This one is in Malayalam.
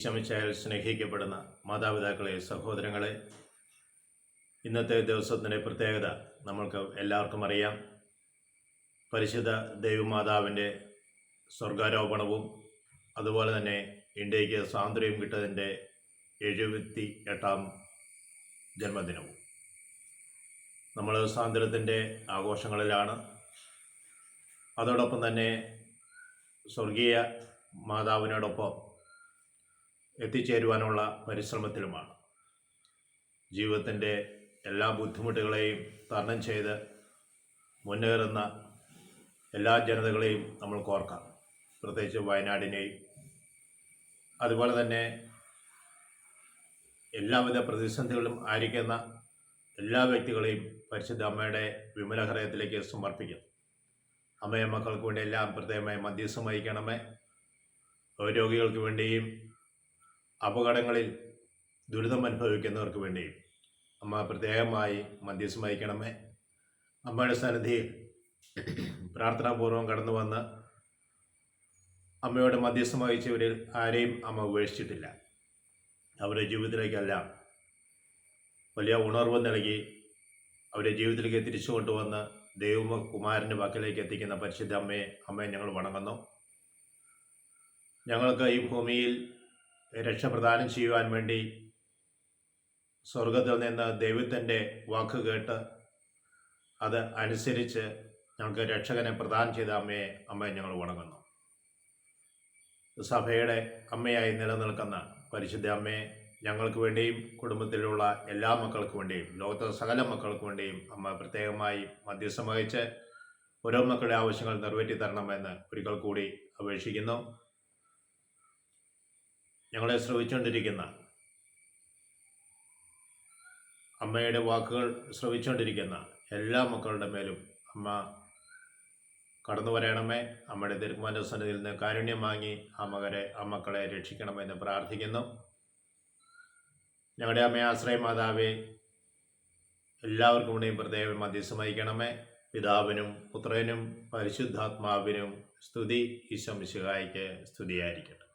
ഈശോമിശിഹായിൽ സ്നേഹിക്കപ്പെടുന്ന മാതാപിതാക്കളെ, സഹോദരങ്ങളെ, ഇന്നത്തെ ദിവസത്തിൻ്റെ പ്രത്യേകത നമ്മൾക്ക് എല്ലാവർക്കും അറിയാം. പരിശുദ്ധ ദൈവമാതാവിൻ്റെ സ്വർഗാരോപണവും അതുപോലെ തന്നെ ഇന്ത്യക്ക് സ്വാതന്ത്ര്യം കിട്ടതിൻ്റെ 78ാം ജന്മദിനവും. നമ്മൾ സ്വാതന്ത്ര്യത്തിൻ്റെ ആഘോഷങ്ങളിലാണ്. അതോടൊപ്പം തന്നെ സ്വർഗീയ മാതാവിനോടൊപ്പം എത്തിച്ചേരുവാനുള്ള പരിശ്രമത്തിലുമാണ്. ജീവിതത്തിൻ്റെ എല്ലാ ബുദ്ധിമുട്ടുകളെയും തരണം ചെയ്ത് മുന്നേറുന്ന എല്ലാ ജനതകളെയും നമ്മൾ ഓർക്കാം. പ്രത്യേകിച്ച് വയനാടിനെയും അതുപോലെ തന്നെ എല്ലാവിധ പ്രതിസന്ധികളും ആയിരിക്കുന്ന എല്ലാ വ്യക്തികളെയും പരിശുദ്ധ അമ്മയുടെ വിമല ഹൃദയത്തിലേക്ക് സമർപ്പിക്കും. അമ്മയെ മക്കൾക്ക് വേണ്ടി എല്ലാം പ്രത്യേകമായി മധ്യസ്ഥം വഹിക്കണമേ. രോഗികൾക്ക് വേണ്ടിയും അപകടങ്ങളിൽ ദുരിതം അനുഭവിക്കുന്നവർക്ക് വേണ്ടിയും അമ്മ പ്രത്യേകമായി മധ്യസ്ഥം വഹിക്കണമേ. അമ്മയുടെ സന്നിധിയിൽ പ്രാർത്ഥനാപൂർവം കടന്നു വന്ന് അമ്മയോട് മധ്യസ്ഥം വഹിച്ചവരിൽ ആരെയും അമ്മ ഉപേക്ഷിച്ചിട്ടില്ല. അവരുടെ ജീവിതത്തിലേക്കെല്ലാം വലിയ ഉണർവ് നൽകി അവരുടെ ജീവിതത്തിലേക്ക് തിരിച്ചു കൊണ്ടുവന്ന് ദൈവകുമാരൻ്റെ വാക്കിലേക്ക് എത്തിക്കുന്ന പരിശുദ്ധ അമ്മയെ ഞങ്ങൾ വണങ്ങുന്നു. ഞങ്ങൾക്ക് ഈ ഭൂമിയിൽ രക്ഷ പ്രദാനം ചെയ്യുവാൻ വേണ്ടി സ്വർഗത്തിൽ നിന്ന് ദൈവത്തിൻ്റെ വാക്ക് കേട്ട് അത് അനുസരിച്ച് ഞങ്ങൾക്ക് രക്ഷകനെ പ്രദാനം ചെയ്ത അമ്മയെ ഞങ്ങൾ വണങ്ങുന്നു. സഭയുടെ അമ്മയായി നിലനിൽക്കുന്ന പരിശുദ്ധ അമ്മയെ ഞങ്ങൾക്ക് വേണ്ടിയും കുടുംബത്തിലുള്ള എല്ലാ മക്കൾക്ക് വേണ്ടിയും ലോകത്തെ സകല മക്കൾക്ക് വേണ്ടിയും അമ്മ പ്രത്യേകമായി മധ്യസ്ഥം വഹിച്ച് ഓരോ മക്കളുടെ ആവശ്യങ്ങൾ നിറവേറ്റി തരണമെന്ന് ഒരിക്കൽ കൂടി അപേക്ഷിക്കുന്നു. ഞങ്ങളെ ശ്രവിച്ചുകൊണ്ടിരിക്കുന്ന അമ്മയുടെ വാക്കുകൾ ശ്രവിച്ചുകൊണ്ടിരിക്കുന്ന എല്ലാ മക്കളുടെ മേലും അമ്മ കടന്നു വരണമേ. അമ്മയുടെ തിരുക്കുമാരൻ്റെ സന്നിധിയിൽ നിന്ന് കാരുണ്യം വാങ്ങി ആ മക്കളെ രക്ഷിക്കണമെന്ന് പ്രാർത്ഥിക്കുന്നു. ഞങ്ങളുടെ അമ്മയെ ആശ്രയ മാതാവേ, എല്ലാവർക്കും വേണ്ടിയും പ്രത്യേകം മധ്യസ്ഥം വഹിക്കണമേ. പിതാവിനും പുത്രനും പരിശുദ്ധാത്മാവിനും സ്തുതി. ഈശോ മിശിഹായ്ക്ക് സ്തുതിയായിരിക്കട്ടെ.